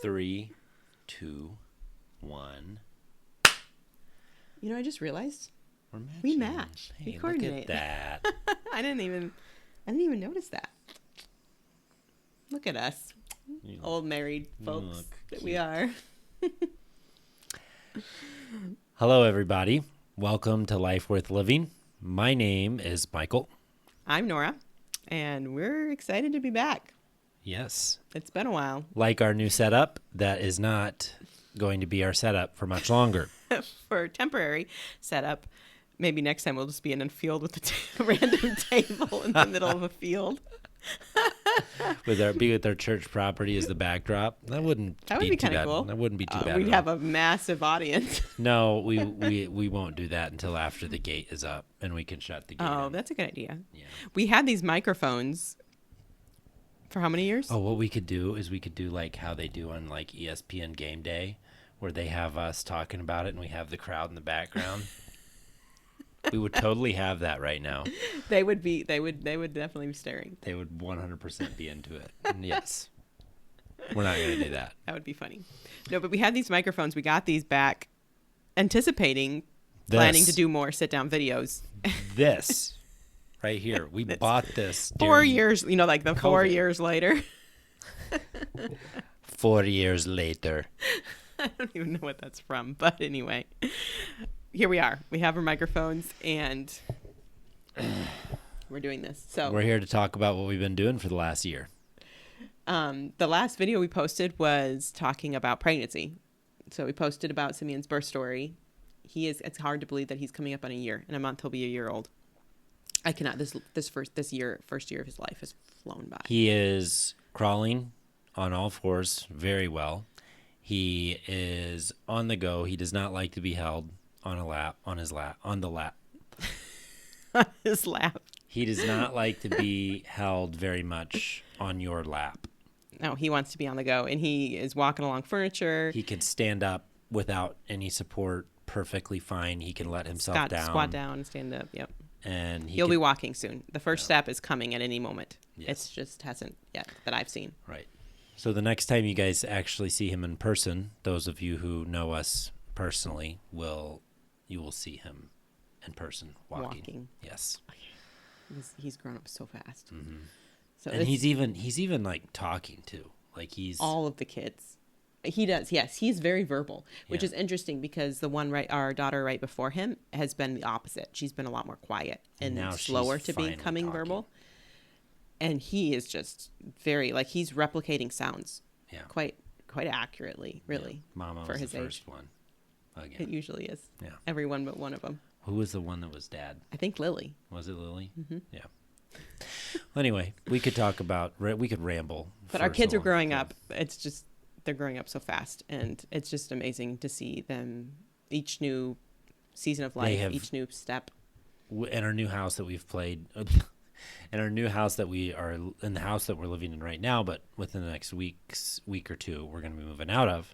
3, 2, 1. You know, I just realized We match. Hey, We coordinate. look at that. I didn't even notice that. Look at us, old married folks that we are. Hello, everybody. Welcome to Life Worth Living. My name is Michael. I'm Nora, and we're excited to be back. Yes. It's been a while. Like our new setup, that is not going to be our setup for much longer. For a temporary setup, maybe next time we'll just be in a field with a random table in the middle of a field. With our church property as the backdrop. That would be kind of cool. That wouldn't be too bad. We'd have a massive audience. No, we won't do that until after the gate is up and we can shut the gate. Oh, in. that's a good idea. Yeah. We had these microphones for how many years? Oh, what we could do is we could do like how they do on like ESPN Game Day, where they have us talking about it and we have the crowd in the background. We would totally have that right now. They would definitely be staring. They would 100% be into it. And yes. We're not going to do that. That would be funny. No, but we had these microphones. We got these back anticipating planning to do more sit-down videos. This right here. We bought this 4 years, like the COVID. 4 years later. 4 years later. I don't even know what that's from, but anyway. Here we are. We have our microphones, and we're doing this. So we're here to talk about what we've been doing for the last year. The last video we posted was talking about pregnancy. So we posted about Simeon's birth story. It's hard to believe that he's coming up on a year. In a month, he'll be a year old. I cannot. First year of his life has flown by. He is crawling on all fours very well. He is on the go. He does not like to be held on the lap. On his lap. He does not like to be held very much on your lap. No, he wants to be on the go, and he is walking along furniture. He can stand up without any support perfectly fine. He can let himself down. Squat down and stand up, yep. And he'll be walking soon. The first step is coming at any moment. Yes. It just hasn't yet that I've seen. Right. So the next time you guys actually see him in person, those of you who know us personally you will see him in person walking. Yes. He's grown up so fast. Mm-hmm. So and he's even like talking too. Like he's all of the kids. He does. Yes, he's very verbal, which is interesting because our daughter right before him has been the opposite. She's been a lot more quiet and slower to becoming verbal. And he is just very he's replicating sounds. Yeah. Quite accurately, really. Yeah. Mama for was his the first age. one. Again. It usually is. Yeah. Everyone but one of them. Who was the one that was dad? I think Lily. Was it Lily? Mm-hmm. Yeah. Well, anyway, we could ramble. But our kids are growing up. It's just, they're growing up so fast. And it's just amazing to see them, each new season of life, each new step. In our new house that we've played, in our new house that we are, in the house that we're living in right now, but within the next week or two, we're going to be moving out of.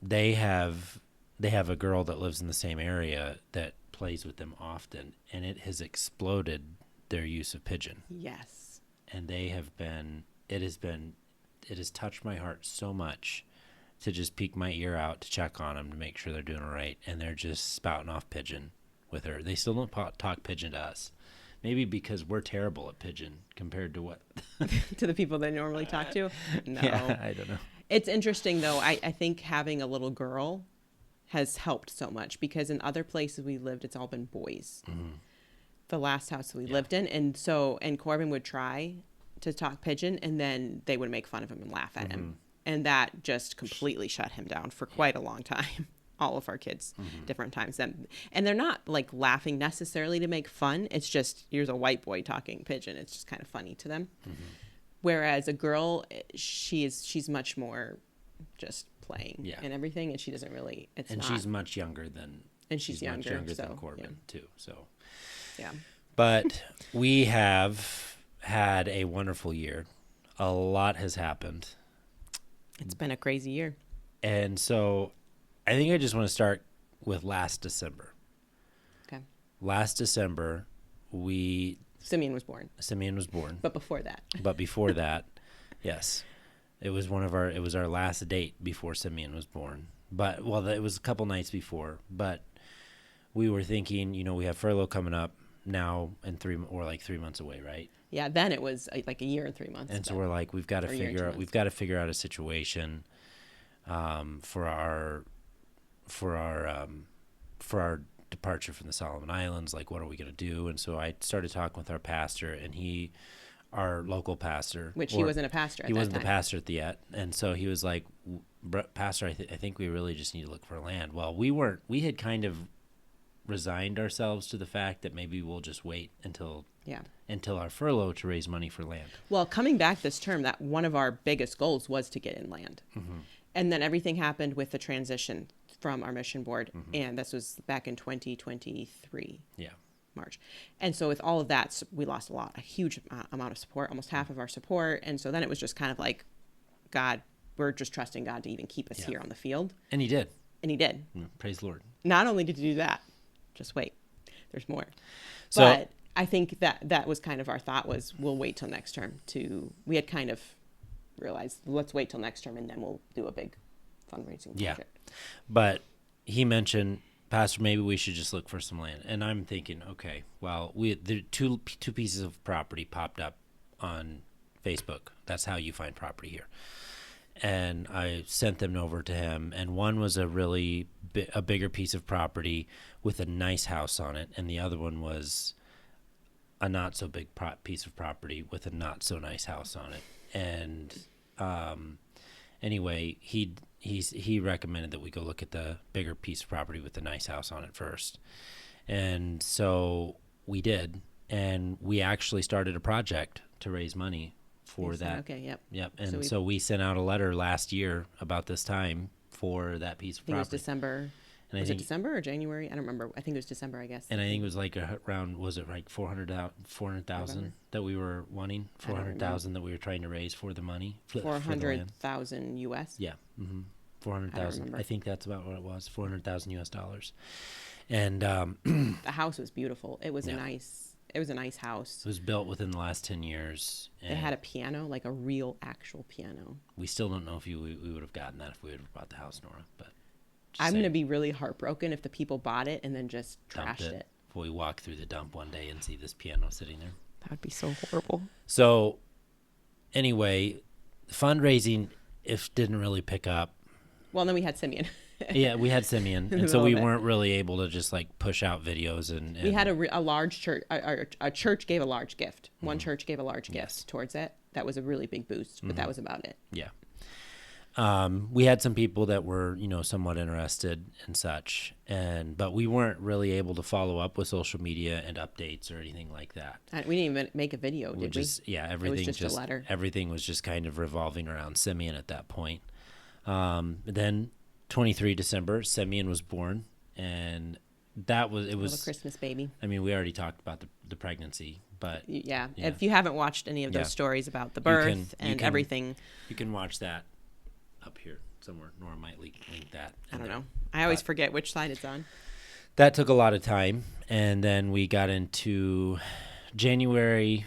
They have a girl that lives in the same area that plays with them often, and it has exploded their use of pigeon. Yes. And it has touched my heart so much to just peek my ear out to check on them to make sure they're doing all right, and they're just spouting off pigeon with her. They still don't talk pigeon to us. Maybe because we're terrible at pigeon compared to what to the people they normally talk to. No, yeah, I don't know. It's interesting though. I think having a little girl has helped so much because in other places we lived, it's all been boys. Mm-hmm. The last house we lived in, and Corban would try to talk pigeon, and then they would make fun of him and laugh at him, and that just completely shut him down for quite a long time. All of our kids, different times. And they're not laughing necessarily to make fun. It's just, here's a white boy talking pigeon. It's just kind of funny to them. Mm-hmm. Whereas a girl, she's much more just playing and everything. And she doesn't really, she's much younger than, she's younger than Corban too. So, yeah. But we have had a wonderful year. A lot has happened. It's been a crazy year. And so I think I just want to start with last December. Okay. Last December, Simeon was born. Simeon was born. But before that. Yes. It was it was our last date before Simeon was born. But, well, it was a couple nights before. But we were thinking, we have furlough coming up now and we're like 3 months away, right? Yeah, then it was like a year and 3 months. And so we're like, we've got to figure out a situation for our departure from the Solomon Islands. Like, what are we going to do? And so I started talking with our pastor, and our local pastor, which he wasn't a pastor at that time. He wasn't the pastor yet. And so he was like, Pastor, I think we really just need to look for land. Well, we had kind of resigned ourselves to the fact that maybe we'll just wait until our furlough to raise money for land. Well, coming back this term, that one of our biggest goals was to get in land. Mm-hmm. And then everything happened with the transition from our mission board. Mm-hmm. And this was back in 2023. Yeah. March. And so with all of that, we lost a huge amount of support, almost half of our support. And so then it was just kind of like, God, we're just trusting God to even keep us here on the field. And he did. Praise the Lord. Not only did he do that, just wait, there's more. So, but I think that was kind of our thought was we'll wait till next term we had kind of realized, let's wait till next term and then we'll do a big fundraising project. Yeah. But he mentioned, Pastor, maybe we should just look for some land. And I'm thinking, okay, well, the two pieces of property popped up on Facebook. That's how you find property here. And I sent them over to him, and one was a really a bigger piece of property with a nice house on it, and the other one was a not so big piece of property with a not so nice house on it. And anyway, he recommended that we go look at the bigger piece of property with the nice house on it first. And so we did, and we actually started a project to raise money for that. Okay, yep. And so we sent out a letter last year about this time for that piece of property. It was December. And was it December or January? I don't remember. I think it was December, I guess. And I think it was like around, was it like 400,000 that we were wanting? 400,000 that we were trying to raise for the money? 400,000 US? Yeah. Mm-hmm. 400,000. I think that's about what it was. 400,000 US dollars. And the house was beautiful. It was a nice house. It was built within the last 10 years. It had a piano, like a real actual piano. We still don't know if we would have gotten that if we would have bought the house, Nora, but I'm going to be really heartbroken if the people bought it and then just trashed it. If we walk through the dump one day and see this piano sitting there. That would be so horrible. So anyway, fundraising didn't really pick up. Well, then we had Simeon. Yeah, we had Simeon, and so we weren't really able to just like push out videos. And we had a large church. A church gave a large gift. One church gave a large gift towards it. That was a really big boost, but that was about it. Yeah. We had some people that were, somewhat interested and such, but we weren't really able to follow up with social media and updates or anything like that. We didn't even make a video, did we? Yeah, everything it was just a letter. Everything was just kind of revolving around Simeon at that point. Then 23 December, Simeon was born, and it was a Christmas baby. I mean, we already talked about the pregnancy, but yeah. If you haven't watched any of those stories about the birth and everything, you can watch that up here somewhere. Nora might link that. I don't know. I always forget which side it's on. That took a lot of time, and then we got into January.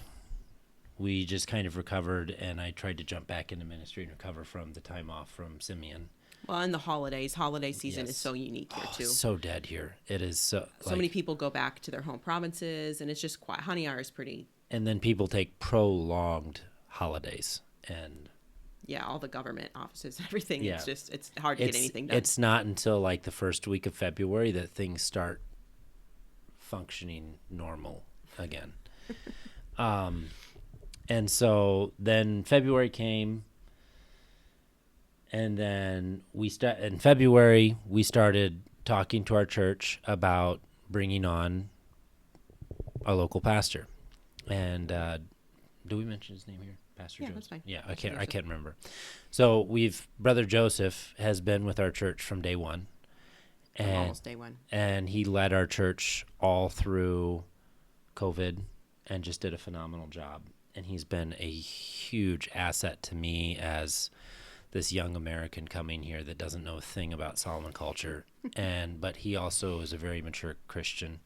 We just kind of recovered, and I tried to jump back into ministry and recover from the time off from Simeon. Well, and the holiday season is so unique here too. So dead here. It is so many people go back to their home provinces, and it's just quiet. Honey is pretty. And then people take prolonged holidays, and all the government offices, everything. Yeah. It's hard to get anything done. It's not until like the first week of February that things start functioning normal again. And so then February came. And then in February, we started talking to our church about bringing on a local pastor. And do we mention his name here? Pastor Joseph? That's fine. Yeah, I can't remember. So Brother Joseph has been with our church from day one. Almost day one. And he led our church all through COVID and just did a phenomenal job. And he's been a huge asset to me as this young American coming here that doesn't know a thing about Solomon culture, but he also is a very mature Christian.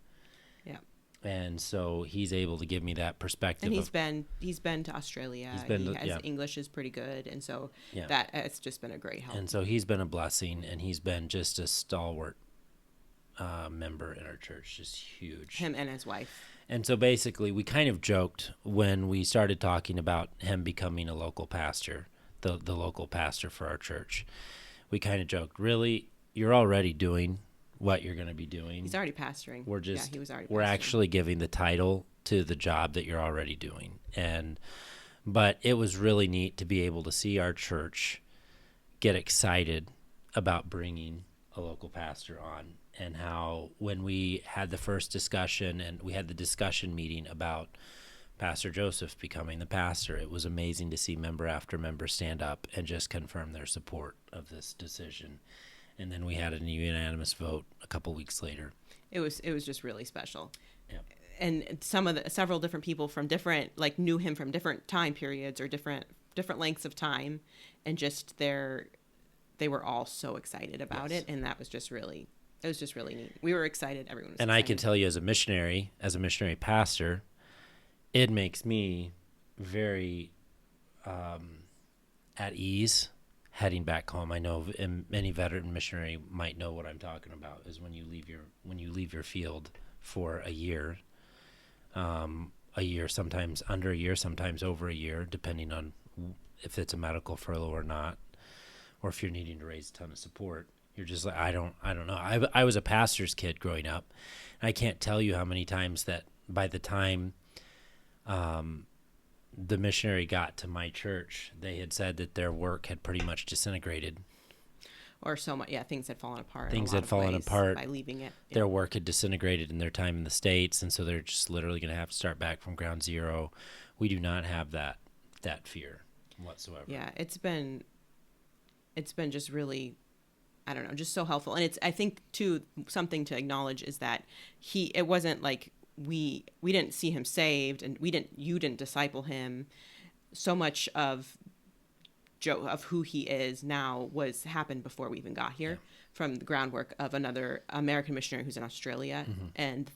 Yeah. And so he's able to give me that perspective. And he's been to Australia. English is pretty good, and so that it's just been a great help. And so he's been a blessing, and he's been just a stalwart member in our church, just huge. Him and his wife. And so basically, we kind of joked when we started talking about him becoming a local pastor, the local pastor for our church. We kind of joked, really, you're already doing what you're going to be doing. He's already pastoring. He was already. We're actually giving the title to the job that you're already doing, but it was really neat to be able to see our church get excited about bringing a local pastor on, and how when we had the first discussion and we had the discussion meeting about Pastor Joseph becoming the pastor, it was amazing to see member after member stand up and just confirm their support of this decision. And then we had a unanimous vote a couple weeks later. It was just really special. Yeah. And several different people from different, like, knew him from different time periods or different lengths of time, and just they were all so excited about it, and that was just really neat. We were excited. Everyone was excited. I can tell you, as a missionary pastor, it makes me very at ease heading back home. I know any veteran missionary might know what I'm talking about, is when you leave your field for a year, sometimes under a year, sometimes over a year, depending on if it's a medical furlough or not, or if you're needing to raise a ton of support. You're just like, I don't know. I was a pastor's kid growing up. And I can't tell you how many times that by the time the missionary got to my church, they had said that their work had pretty much disintegrated. Or so much, things had fallen apart. Things had fallen apart by leaving it. Yeah. Their work had disintegrated in their time in the States, and so they're just literally going to have to start back from ground zero. We do not have that fear whatsoever. Yeah, it's been just really, I don't know, just so helpful. And I think too, something to acknowledge is that it wasn't like we didn't see him saved, and you didn't disciple him. So much of who he is now happened before we even got here, from the groundwork of another American missionary who's in Australia. Mm-hmm. And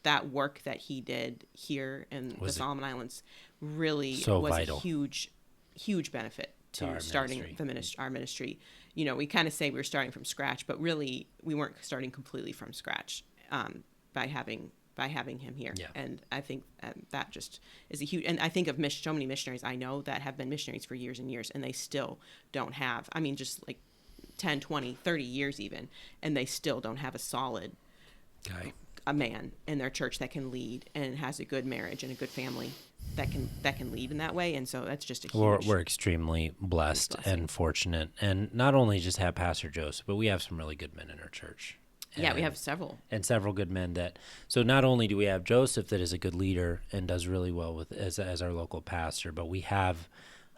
that work that he did here in the Solomon Islands really was vital. A huge benefit to starting our ministry. You know, we kind of say we were starting from scratch, but really we weren't starting completely from scratch by having him here. Yeah. And I think that just is a huge, and I think of so many missionaries I know that have been missionaries for years and years, and they still don't have, I mean, just like 10, 20, 30 years even, and they still don't have a solid guy, a man in their church that can lead and has a good marriage and a good family that can lead in that way. And so that's just a huge, we're extremely blessed and fortunate, and not only just have Pastor Joseph, but we have some really good men in our church. Yeah, we have several good men so not only do we have Joseph that is a good leader and does really well as our local pastor, but we have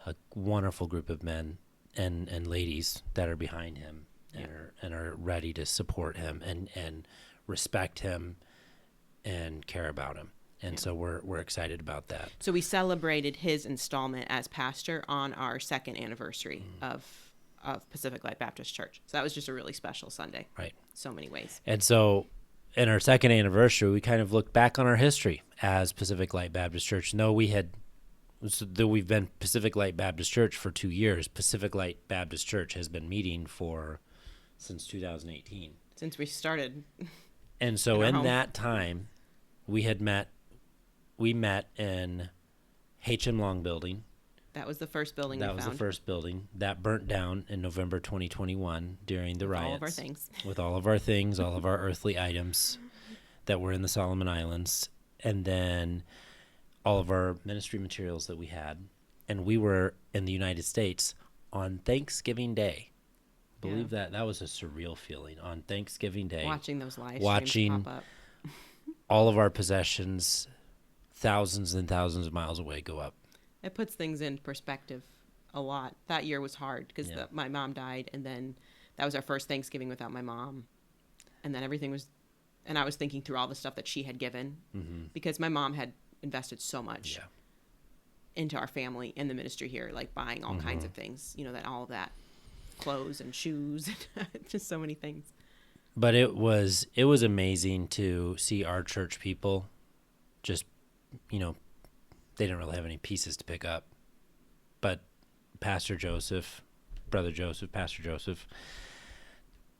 a wonderful group of men and ladies that are behind him and are ready to support him and respect him and care about him. And so we're excited about that. So we celebrated his installment as pastor on our second anniversary of Pacific Light Baptist Church. So that was just a really special Sunday. Right. So many ways. And so in our second anniversary, we kind of looked back on our history as Pacific Light Baptist Church. Though we've been Pacific Light Baptist Church for 2 years, Pacific Light Baptist Church has been meeting since 2018. Since we started. And so in that time, we met in H.M. Long Building. That was the first building we found. That was the first building. That burnt down in November 2021 during the riots. All of our things. With all of our things, all of our earthly items that were in the Solomon Islands. And then all of our ministry materials that we had. And we were in the United States on Thanksgiving Day. Believe that. That was a surreal feeling on Thanksgiving Day. Watching those live streams pop up. All of our possessions, thousands and thousands of miles away, go up. It puts things in perspective a lot. That year was hard because my mom died, and then that was our first Thanksgiving without my mom. And then and I was thinking through all the stuff that she had given, because my mom had invested so much into our family and the ministry here, like buying all kinds of things, that all of that, clothes and shoes, just so many things. But it was amazing to see our church people just, they didn't really have any pieces to pick up. But Pastor Joseph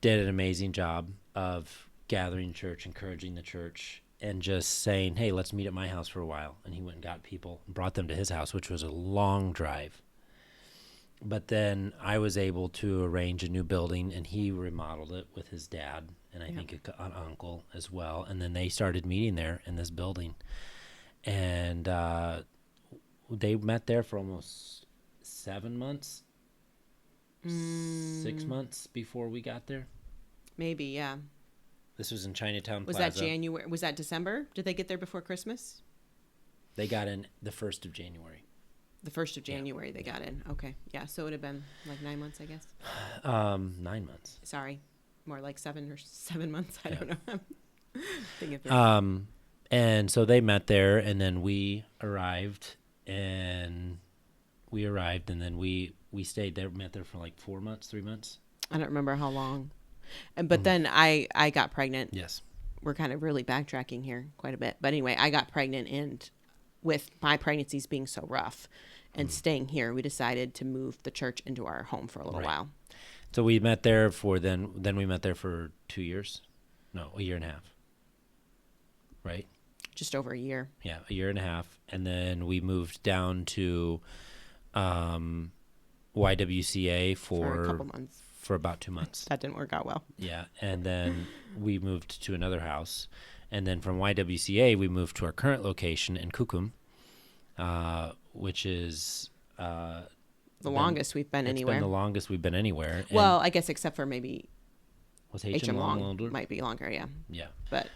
did an amazing job of gathering church, encouraging the church, and just saying, hey, let's meet at my house for a while. And he went and got people and brought them to his house, which was a long drive. But then I was able to arrange a new building, and he remodeled it with his dad and I think an uncle as well. And then they started meeting there in this building. And they met there for almost 7 months, 6 months before we got there. Maybe, yeah. This was in Chinatown Was Plaza. that January? Was that December? Did they get there before Christmas? They got in the 1st of January. The 1st of January they got in. Okay. Yeah, so it would have been like 9 months, I guess. 9 months. Sorry. More like 7 months. I don't know. I'm thinking and so they met there, and then we arrived, and then we stayed there, met there for like 4 months, 3 months. I don't remember how long. But then I got pregnant. Yes. We're kind of really backtracking here quite a bit. But anyway, I got pregnant, and with my pregnancies being so rough and staying here, we decided to move the church into our home for a little while. So we met there for then we met there for 2 years. No, a year and a half. Right? Just over a year. Yeah, a year and a half. And then we moved down to YWCA For a couple months. For about 2 months. That didn't work out well. Yeah, and then we moved to another house. And then from YWCA, we moved to our current location in Kukum, which is... the longest we've been anywhere. It's been the longest we've been anywhere. Well, I guess except for maybe Was HM Long Long might be longer, yeah. Yeah. But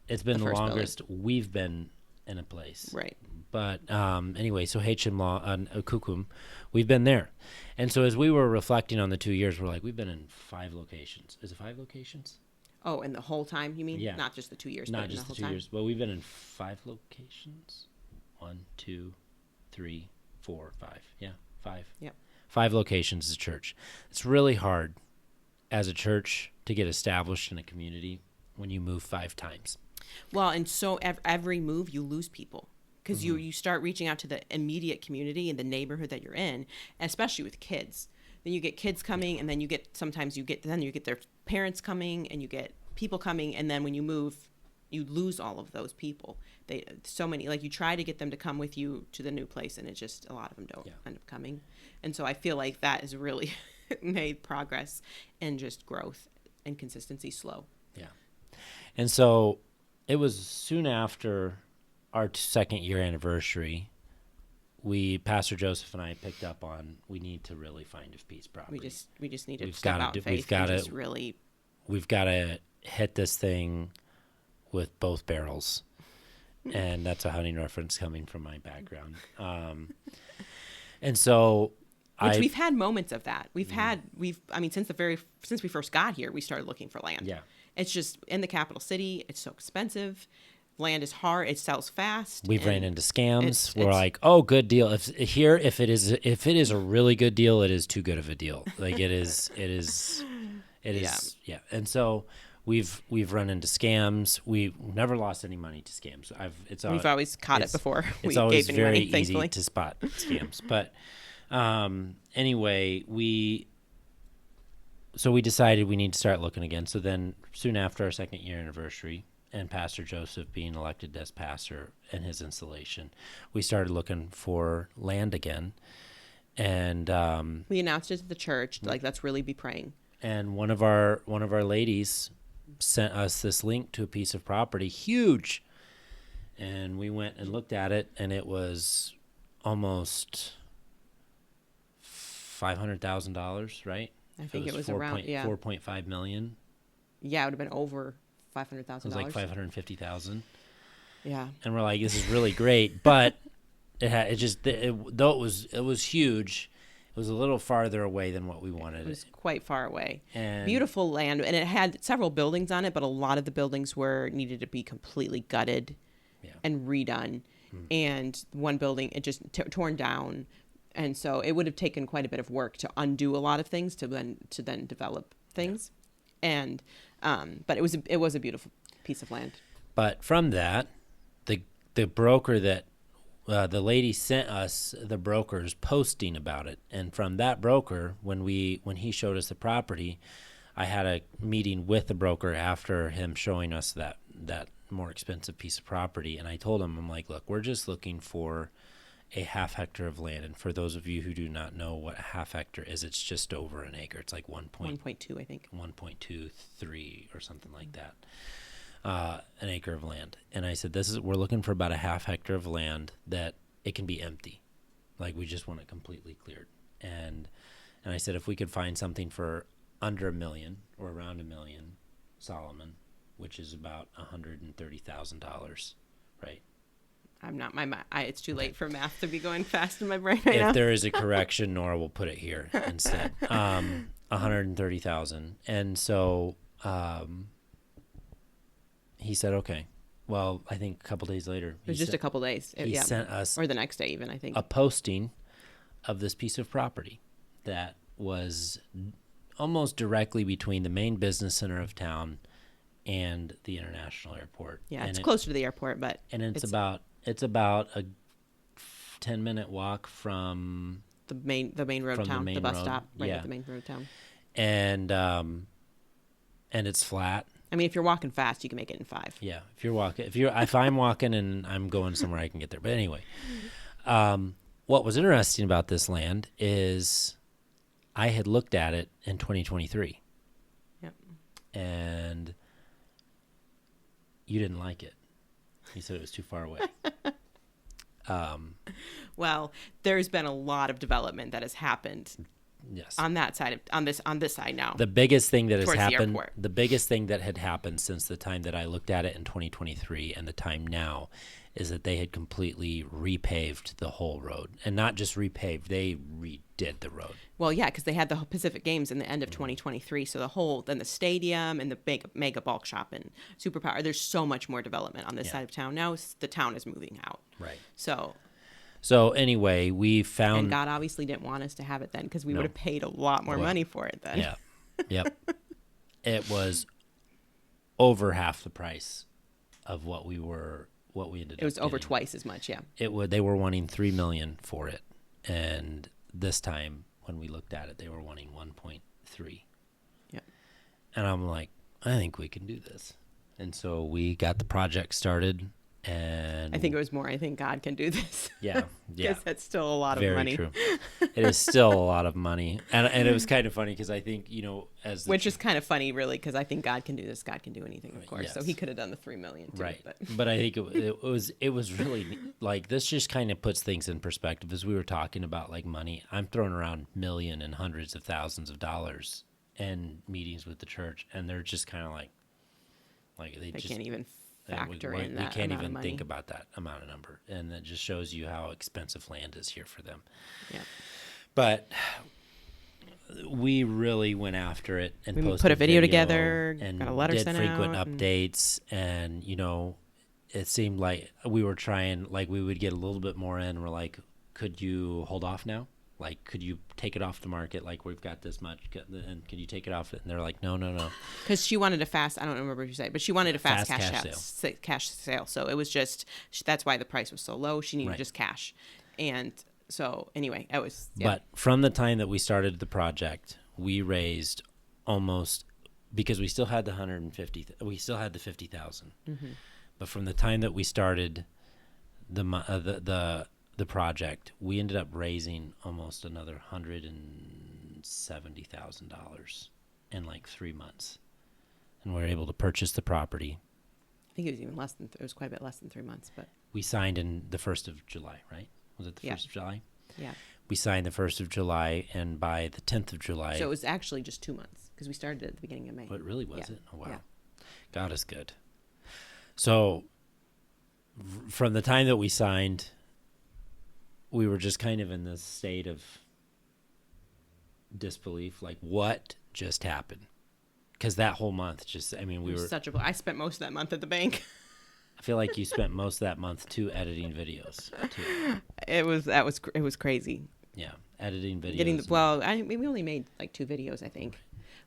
it's been the first longest we've been in a place. right. But anyway, so HM Long, Kukum, we've been there. And so as we were reflecting on the 2 years, we're like, we've been in 5 locations. Is it 5 locations? Oh, and the whole time, you mean? Yeah. Not just the 2 years, Not but in just the the whole 2 time? years. Well, we've been in 5 locations. 1, 2, 3, 4, 5. Yeah, 5. Yep. 5 locations as a church. It's really hard as a church to get established in a community when you move 5 times. Well, and so every move, you lose people. Because you start reaching out to the immediate community and the neighborhood that you're in, especially with kids. Then you get kids coming, and then you get their parents coming, and you get people coming, and then when you move, you lose all of those people. So many, like, you try to get them to come with you to the new place, and it just, a lot of them don't end up coming. And so I feel like that has really made progress and just growth and consistency slow. Yeah. And so it was soon after our 2nd year anniversary, Pastor Joseph and I picked up on we need to really find a piece property. We just need to step out in faith and just really. We've got to hit this thing with both barrels, and that's a hunting reference coming from my background. And so, we've had moments of that. Since we first got here, we started looking for land. Yeah, it's just in the capital city. It's so expensive. Land is hard. It sells fast. We've ran into scams. We're like, oh, good deal. If it is a really good deal, it is too good of a deal. Like it is. Yeah. And so we've run into scams. We've never lost any money to scams. We've always caught it before. It's always very easy to spot scams. But anyway, we decided we need to start looking again. So then soon after our 2nd year anniversary, and Pastor Joseph being elected as pastor and his installation, we started looking for land again. And we announced it to the church, like, let's really be praying. And one of our ladies sent us this link to a piece of property, huge. And we went and looked at it, and it was almost $500,000, right? I think it was around, $4.5 million. Yeah, it would have been over $500,000. It was like $550,000. Yeah. And we're like, this is really great, but though it was huge, it was a little farther away than what we wanted. It was quite far away. And beautiful land, and it had several buildings on it, but a lot of the buildings needed to be completely gutted and redone. And one building, it just torn down. And so it would have taken quite a bit of work to undo a lot of things to then develop things. And But it was a beautiful piece of land. But from that, the broker that the lady sent us the broker's posting about it, and from that broker, when he showed us the property, I had a meeting with the broker after him showing us that more expensive piece of property, and I told him, I'm like, look, we're just looking for a half hectare of land, and for those of you who do not know what a half hectare is, it's just over an acre. It's like 1.2, I think. 1.23 or something like that. An acre of land. And I said, we're looking for about a half hectare of land that it can be empty. Like, we just want it completely cleared. And I said, if we could find something for under $1 million or around $1 million, Solomon, which is about $130,000, right? I'm not it's too late for math to be going fast in my brain right now. If there is a correction, Nora will put it here instead. 130,000. And so he said, okay. Well, I think a couple days later. It was just a couple days. He sent us. Or the next day even, I think. A posting of this piece of property that was almost directly between the main business center of town and the international airport. Yeah, and it's closer to the airport, but. And it's about a 10-minute walk from the main road town, the bus stop right at the main road town. And it's flat. I mean, if you're walking fast, you can make it in 5. Yeah, if I'm walking and I'm going somewhere, I can get there. But anyway, what was interesting about this land is I had looked at it in 2023. Yep. And you didn't like it. You said it was too far away. Well, there's been a lot of development that has happened. Yes. On that side on this side now. The biggest thing that has happened, the biggest thing that had happened since the time that I looked at it in 2023 and the time now is that they had completely repaved the whole road. And not just repaved, they redid the road. Well, yeah, because they had the Pacific Games in the end of 2023. So then the stadium and the mega bulk shop and Superpower, there's so much more development on this side of town. Now the town is moving out. Right. So anyway, we found... And God obviously didn't want us to have it then because we would have paid a lot more money for it then. Yeah. Yep. It was over half the price of what we ended up. It was over twice as much, yeah. They were wanting $3 million for it. And this time when we looked at it, they were wanting 1.3. Yeah. And I'm like, I think we can do this. And so we got the project started. And I think it was more, I think God can do this. Yeah. Because that's still a lot of money. Very true. It is still a lot of money. And it was kind of funny because I think, which is kind of funny, really, because I think God can do this. God can do anything, of course. Yes. So he could have done the $3 million, too. Right. But I think it was really, like, this just kind of puts things in perspective. As we were talking about, like, money, I'm throwing around million and hundreds of thousands of dollars in meetings with the church. And they're just kind of like they just can't even factor in that. We can't even think about that amount of number, and that just shows you how expensive land is here for them. Yeah. But we really went after it and we put a video together and got a letter did sent frequent out updates, and it seemed like we were trying, like we would get a little bit more in. We're like, could you hold off now? Like, could you take it off the market? Like, we've got this much, and can you take it off? And they're like, no. Because she wanted I don't remember what you said, but she wanted a fast cash sale. So it was just, that's why the price was so low. She needed just cash. And so, anyway, it was, yeah. But from the time that we started the project, we raised almost, because we still had the $50,000. Mm-hmm. But from the time that we started the project, we ended up raising almost another $170,000 in like 3 months, and we were able to purchase the property. I think it was even less than it was quite a bit less than 3 months, but we signed in the 1st of July, right? Was it the 1st of July? Yeah. We signed the 1st of July, and by the 10th of July. So it was actually just 2 months because we started at the beginning of May. But really, was it? Oh wow, yeah. God is good. So from the time that we signed, we were just kind of in this state of disbelief, like what just happened? Because that whole month, I spent most of that month at the bank. I feel like you spent most of that month too editing videos. Too. It was crazy. Yeah, editing videos. We only made like 2 videos, I think.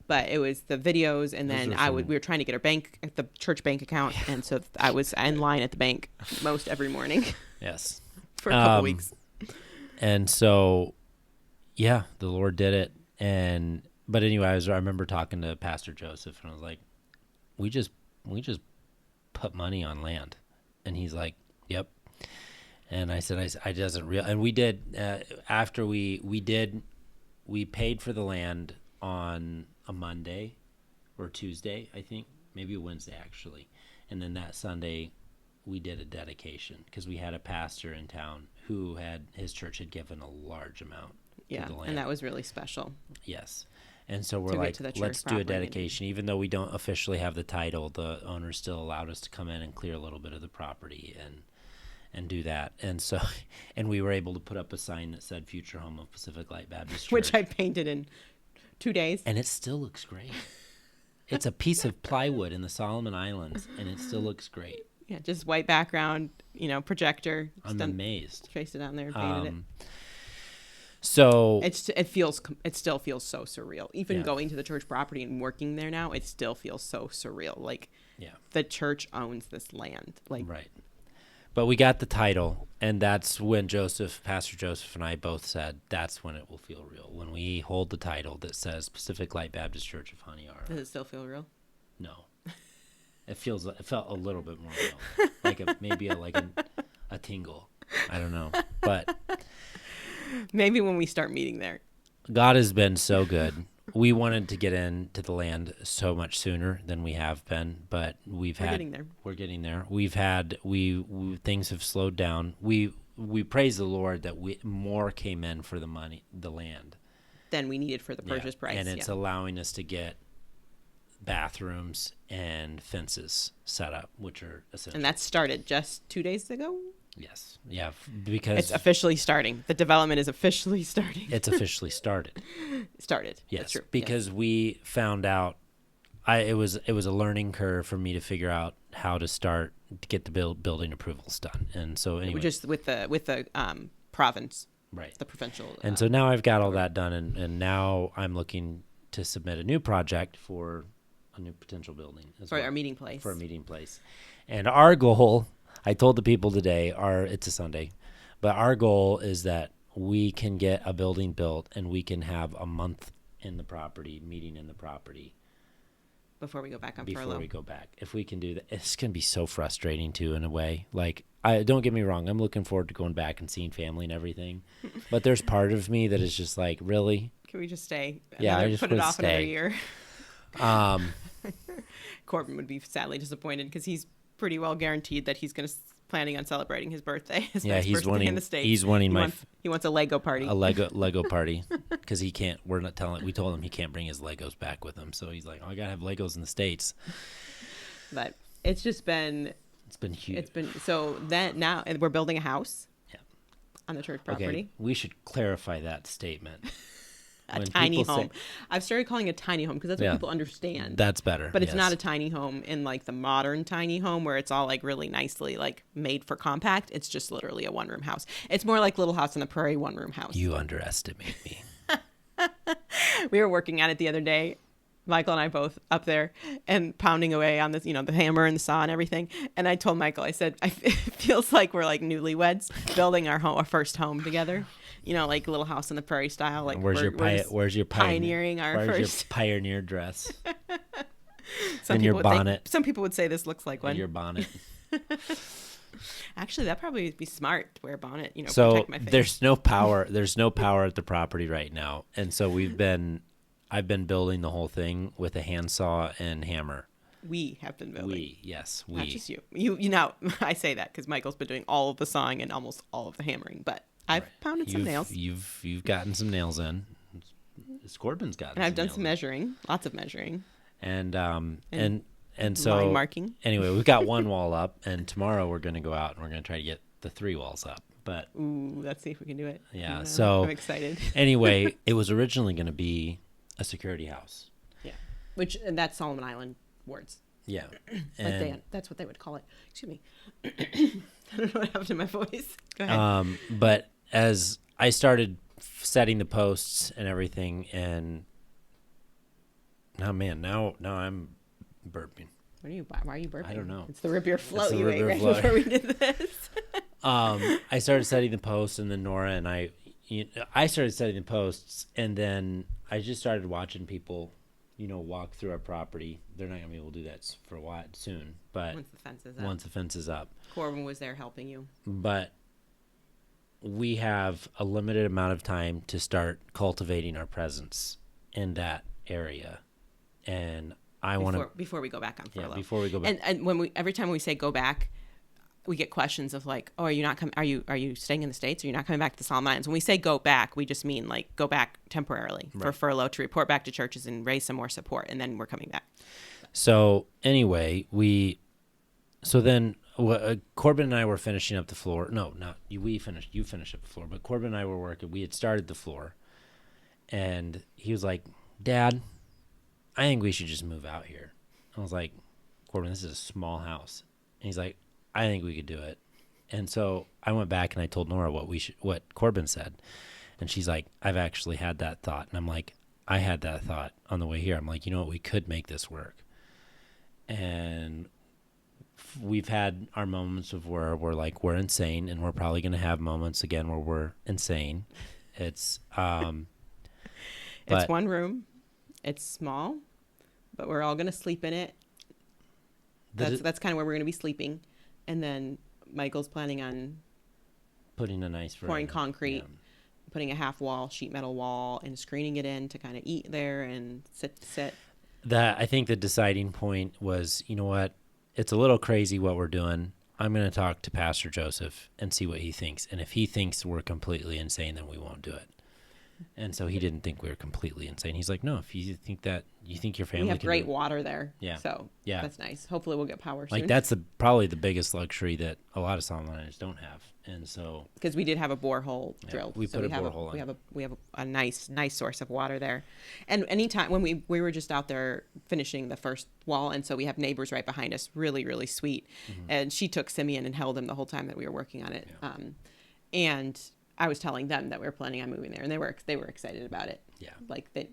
but it was the videos, and Those then are we were trying to get the church bank account, and so I was in line at the bank most every morning. Yes. For a couple weeks. And so, yeah, the Lord did it. But anyway, I remember talking to Pastor Joseph, and I was like, we just put money on land. And he's like, yep. And I said, I doesn't real. And we did, after we paid for the land on a Monday or Tuesday, I think, maybe a Wednesday actually. And then that Sunday we did a dedication because we had a pastor in town who his church had given a large amount to the land. And that was really special. Yes. And so we're like, let's do a dedication. Even though we don't officially have the title, the owner still allowed us to come in and clear a little bit of the property and do that. And so, and we were able to put up a sign that said Future Home of Pacific Light Baptist Church. Which I painted in 2 days. And it still looks great. It's a piece of plywood in the Solomon Islands, and it still looks great. Yeah, just white background, projector. I'm amazed. Traced it on there and painted it. So it still feels so surreal. Even going to the church property and working there now, it still feels so surreal. Like, the church owns this land. Like, right. But we got the title, and that's when Pastor Joseph and I both said, that's when it will feel real. When we hold the title that says Pacific Light Baptist Church of Honiara. Does it still feel real? No. It felt a little bit more real. Maybe a tingle. I don't know. But maybe when we start meeting there. God has been so good. We wanted to get into the land so much sooner than we have been, but we're getting there. Things have slowed down. We praise the Lord that more came in for the land than we needed for the purchase price. And it's allowing us to get bathrooms and fences set up, which are essential. And that started just 2 days ago? Yes. Yeah, because it's officially starting. The development is officially starting. It's officially started. Started. Yes, that's true. Because we found out it was a learning curve for me to figure out how to start to get the building approvals done. And so anyway, just with the province, right? The provincial. And so now I've got all that done, and now I'm looking to submit a new project for a new potential building our meeting place. For a meeting place, and our goal. I told the people today, it's a Sunday, but our goal is that we can get a building built and we can have a month in the property, meeting in the property. Before we go back on furlough. Before we go back. If we can do that, it's going to be so frustrating too, in a way. Like, don't get me wrong, I'm looking forward to going back and seeing family and everything, but there's part of me that is just like, really? Can we just stay? I just put it off stay. Another year. Corbin would be sadly disappointed because he's pretty well guaranteed that he's planning on celebrating his birthday. His he's wanting in the States. He's wanting he wants a Lego party. A Lego party because he can't. We told him he can't bring his Legos back with him, so he's like, I gotta have Legos in the States. But it's been huge. It's been so that now we're building a house. Yeah. On the church property. Okay, we should clarify that statement. A tiny home. I've started calling it a tiny home because that's what people understand. That's better. But it's not a tiny home in like the modern tiny home where it's all like really nicely like made for compact. It's just literally a one-room house. It's more like Little House on the Prairie one-room house. You underestimate me. We were working at it the other day. Michael and I both up there and pounding away on this, the hammer and the saw and everything. And I told Michael, I said, it feels like we're like newlyweds building our first home together. Like Little House on the Prairie style. Like where's your pioneering our where's first your pioneer dress? And your bonnet. Some people would say this looks like one. And your bonnet. Actually, that probably would be smart to wear a bonnet. So protect my face. There's no power. There's no power at the property right now, and so I've been building the whole thing with a handsaw and hammer. We have been building. Yes. Not just you. You know, I say that because Michael's been doing all of the sawing and almost all of the hammering, but I've pounded some nails. You've gotten some nails in. Corbin's gotten. And I've done some measuring, lots of measuring. And so line marking. Anyway, we've got one wall up, and tomorrow we're going to go out and we're going to try to get the 3 walls up. But let's see if we can do it. Yeah. So I'm excited. Anyway, it was originally going to be a security house. Yeah. And that's Solomon Island words. Yeah. That's what they would call it. Excuse me. I don't know what happened to my voice. Go ahead. But as I started setting the posts and everything, and Now, man, now I'm burping. Why are you burping? I don't know. It's the root beer float the you root ate beer right float. before we did this. I started studying the posts, and then Nora and I started studying the posts, and then I just started watching people, walk through our property. They're not gonna be able to do that for a while soon, but Once the fence is up. Corban was there helping you. But we have a limited amount of time to start cultivating our presence in that area, and I want to before we go back on furlough. Yeah, before we go back. And every time we say go back, we get questions of like, oh, are you not are you staying in the States? Or you're not coming back to the Solomon Islands? When we say go back, we just mean like go back temporarily for furlough to report back to churches and raise some more support, and then we're coming back. So anyway, Corban and I were finishing up the floor. No, not you. We finished. You finished up the floor, but Corban and I were working. We had started the floor, and he was like, "Dad, I think we should just move out here." I was like, "Corban, this is a small house," and he's like, "I think we could do it." And so I went back and I told Nora what Corban said, and she's like, "I've actually had that thought," and I'm like, "I had that thought on the way here." I'm like, "You know what? We could make this work," and we've had our moments of where we're insane, and we're probably going to have moments again where we're insane. It's it's one room, it's small, but we're all going to sleep in it. That's kind of where we're going to be sleeping, and then Michael's planning on putting a nice pouring concrete, putting a half wall, sheet metal wall, and screening it in to kind of eat there and sit. That I think the deciding point was, you know what? It's a little crazy what we're doing. I'm going to talk to Pastor Joseph and see what he thinks. And if he thinks we're completely insane, then we won't do it. And so he didn't think we were completely insane. He's like, no, if you think that, you think your family we have great water there. Yeah. So that's nice. Hopefully we'll get power soon. Like that's probably the biggest luxury that a lot of Solomon Islanders don't have. And so because we did have a borehole drilled. We put a borehole in. We have a nice source of water there. And anytime when we were just out there finishing the first wall, and so we have neighbors right behind us, really, really sweet. Mm-hmm. And she took Simeon and held him the whole time that we were working on it. Yeah. And I was telling them that we were planning on moving there, and they were excited about it. Yeah. Like they're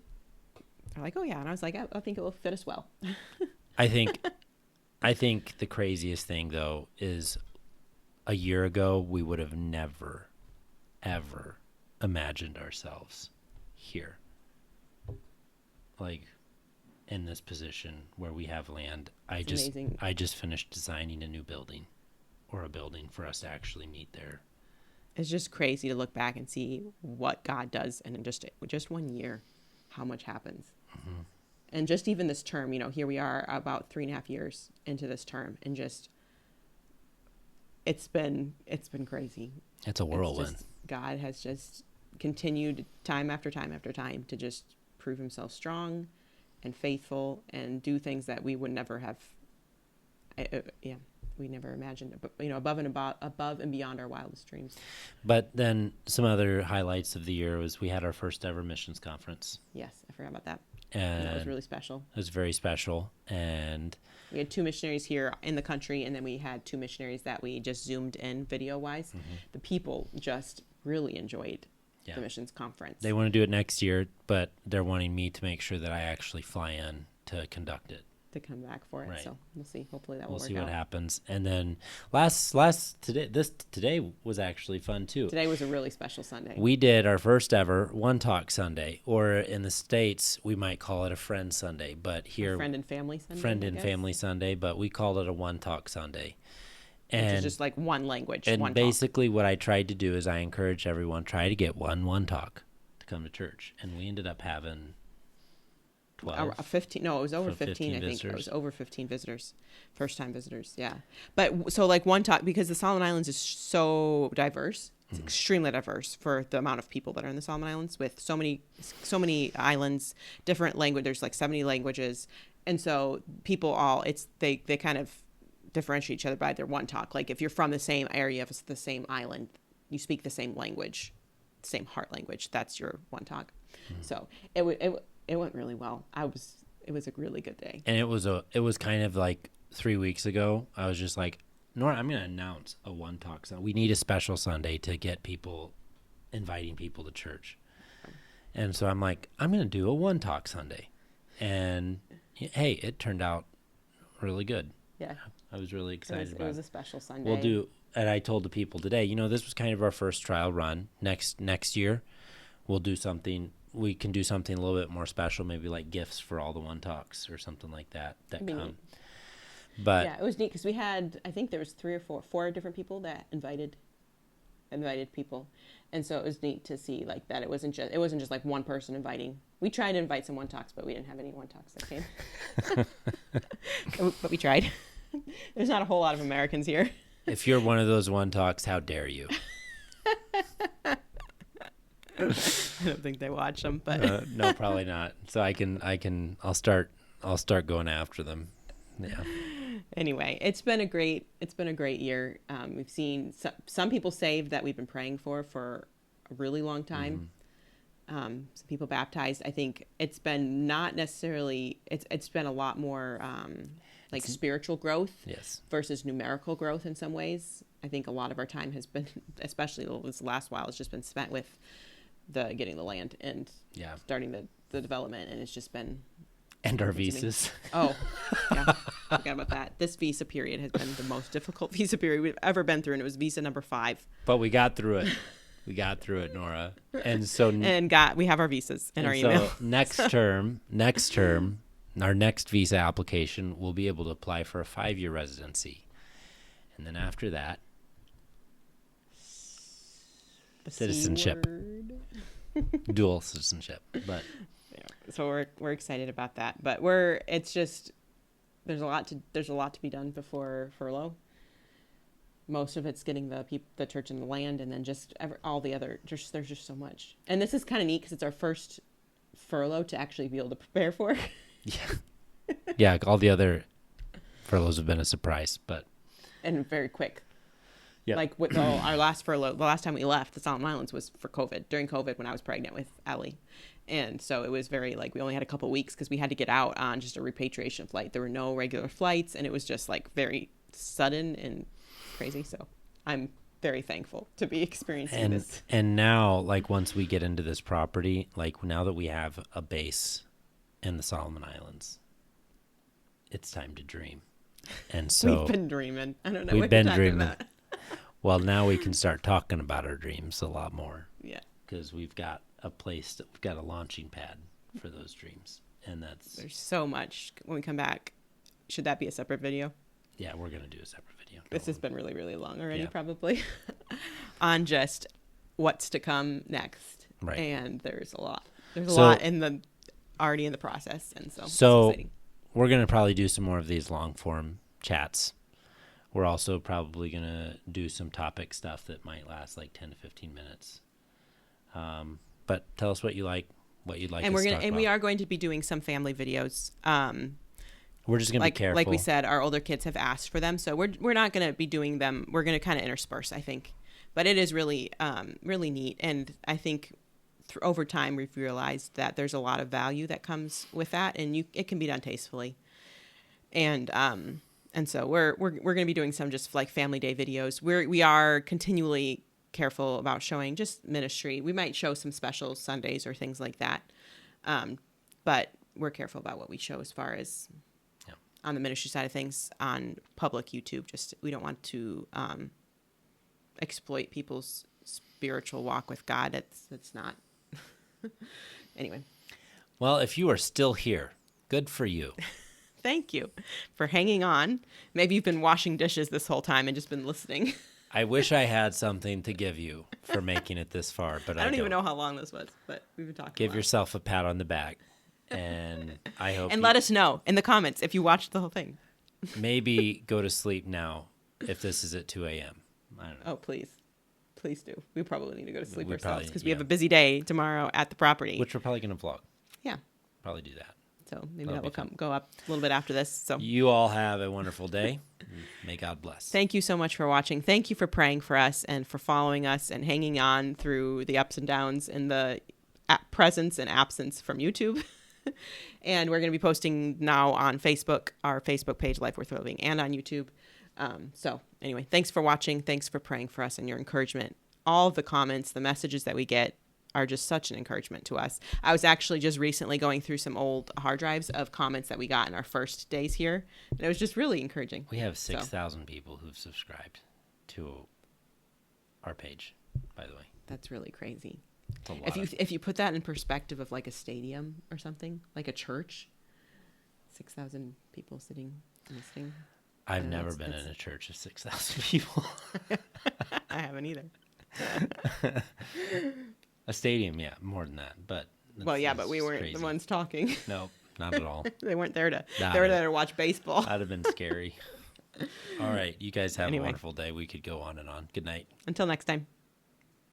like, oh yeah. And I was like, I think it will fit us well. I think the craziest thing though is a year ago, we would have never, ever imagined ourselves here. Like, in this position where we have land. I just finished designing a new building, or a building for us to actually meet there. It's just crazy to look back and see what God does, and in just 1 year, how much happens. Mm-hmm. And just even this term, here we are about 3.5 years into this term, and just it's been crazy. It's a whirlwind. God has just continued time after time after time to just prove himself strong and faithful and do things that we would never have. We never imagined it, but above and beyond our wildest dreams. But then some other highlights of the year was we had our first ever missions conference. Yes, I forgot about that. And that was really special. It was very special. And we had 2 missionaries here in the country, and then we had 2 missionaries that we just zoomed in video-wise. Mm-hmm. The people just really enjoyed the missions conference. They want to do it next year, but they're wanting me to make sure that I actually fly in to conduct it. To come back for it. Right. So we'll see. Hopefully that will work out. We'll see what happens. And then today was actually fun too. Today was a really special Sunday. We did our first ever One Talk Sunday, or in the States we might call it a Friend Sunday, but here Friend and Family Sunday. Family Sunday, but we called it a One Talk Sunday. And which is just like one language. And one basically what I tried to do is I encouraged everyone try to get one talk to come to church, and we ended up having 15. No, it was over 15. I think visitors. It was over 15 visitors, first-time visitors. Yeah, but so like One Talk, because the Solomon Islands is so diverse. It's extremely diverse for the amount of people that are in the Solomon Islands, with so many islands, different language. There's like 70 languages, and so people they kind of differentiate each other by their One Talk. Like if you're from the same area of the same island, you speak the same language, same heart language. That's your One Talk. Mm-hmm. So it went really well. It was a really good day. And it was kind of like 3 weeks ago. I was just like, Nora, I'm going to announce a One Talk Sunday. We need a special Sunday to get inviting people to church. And so I'm like, I'm going to do a One Talk Sunday. And hey, it turned out really good. Yeah. I was really excited about it. It was a special Sunday. We'll do, and I told the people today, this was kind of our first trial run. Next year, we'll do something. We can do something a little bit more special, maybe like gifts for all the One Talks or something like that come. Neat. But yeah, it was neat because we had, I think there was four different people that invited people, and so it was neat to see like that it wasn't just like one person inviting. We tried to invite some One Talks, but we didn't have any One Talks that came. But we tried. There's not a whole lot of Americans here. If you're one of those One Talks, how dare you? I don't think they watch them, but no, probably not. So I'll start going after them. Yeah. Anyway, it's been a great year. We've seen some people saved that we've been praying for a really long time. Some people baptized. I think it's been not necessarily. It's been a lot more like spiritual growth, yes, versus numerical growth in some ways. I think a lot of our time has been, especially this last while, it's just been spent with getting the land and starting the development, and it's just been. And our visas. Oh, yeah. Forgot about that. This visa period has been the most difficult visa period we've ever been through, and it was visa number 5. But we got through it. We got through it, Nora. And so we have our visas in our email. So next term, our next visa application, we'll be able to apply for a 5-year residency. And then after that, citizenship. Dual citizenship. But so we're excited about that, but it's just there's a lot to be done before furlough. Most of it's getting the church and the land, and then just all the other. There's just so much, and this is kind of neat because it's our first furlough to actually be able to prepare for. Yeah. All the other furloughs have been a surprise, and very quick. Yeah. Like with our last furlough, the last time we left the Solomon Islands was for COVID, during COVID when I was pregnant with Ellie. And so it was very we only had a couple weeks because we had to get out on just a repatriation flight. There were no regular flights, and it was just very sudden and crazy. So I'm very thankful to be experiencing this. And now, once we get into this property, now that we have a base in the Solomon Islands, it's time to dream. And so we've been dreaming. I don't know. We've been dreaming. About. Well, now we can start talking about our dreams a lot more. Yeah. Because we've got we've got a launching pad for those dreams. And there's so much. When we come back, should that be a separate video? Yeah, we're going to do a separate video. This has been really, really long already, probably, on just what's to come next. Right. And there's a lot. There's a lot already in the process. And so we're going to probably do some more of these long form chats. We're also probably going to do some topic stuff that might last 10 to 15 minutes. But tell us what you like, what you'd like and us to talk about. And we are going to be doing some family videos. We're just going to be careful. Like we said, our older kids have asked for them, so we're not going to be doing them. We're going to kind of intersperse, I think. But it is really, really neat. And I think over time we've realized that there's a lot of value that comes with that, and it can be done tastefully. And so we're going to be doing some just family day videos. We are continually careful about showing just ministry. We might show some special Sundays or things like that. But we're careful about what we show as far as on the ministry side of things on public YouTube. Just we don't want to exploit people's spiritual walk with God. That's not. Anyway. Well, if you are still here, good for you. Thank you for hanging on. Maybe you've been washing dishes this whole time and just been listening. I wish I had something to give you for making it this far, but I don't even know how long this was, but we've been talking. Give yourself a pat on the back, and I hope. And let us know in the comments if you watched the whole thing. Maybe go to sleep now if this is at 2 a.m. I don't know. Oh, please do. We probably need to go to sleep ourselves because we have a busy day tomorrow at the property, which we're probably going to vlog. Yeah, probably do that. So maybe that will go up a little bit after this. So you all have a wonderful day. May God bless. Thank you so much for watching. Thank you for praying for us and for following us and hanging on through the ups and downs and the presence and absence from YouTube. And we're going to be posting now on Facebook, our Facebook page, Life Worth Living, and on YouTube. So anyway, thanks for watching. Thanks for praying for us and your encouragement. All of the comments, the messages that we get are just such an encouragement to us. I was actually just recently going through some old hard drives of comments that we got in our first days here, and it was just really encouraging. We have 6,000 people who've subscribed to our page, by the way. That's really crazy. If you put that in perspective of like a stadium or something, like a church, 6,000 people sitting listening. I've never been in a church of 6,000 people. I haven't either. A stadium, yeah, more than that. But but we weren't crazy. The ones talking. Nope, not at all. They weren't there to. They were there to watch baseball. That'd have been scary. All right, you guys have a wonderful day. We could go on and on. Good night. Until next time.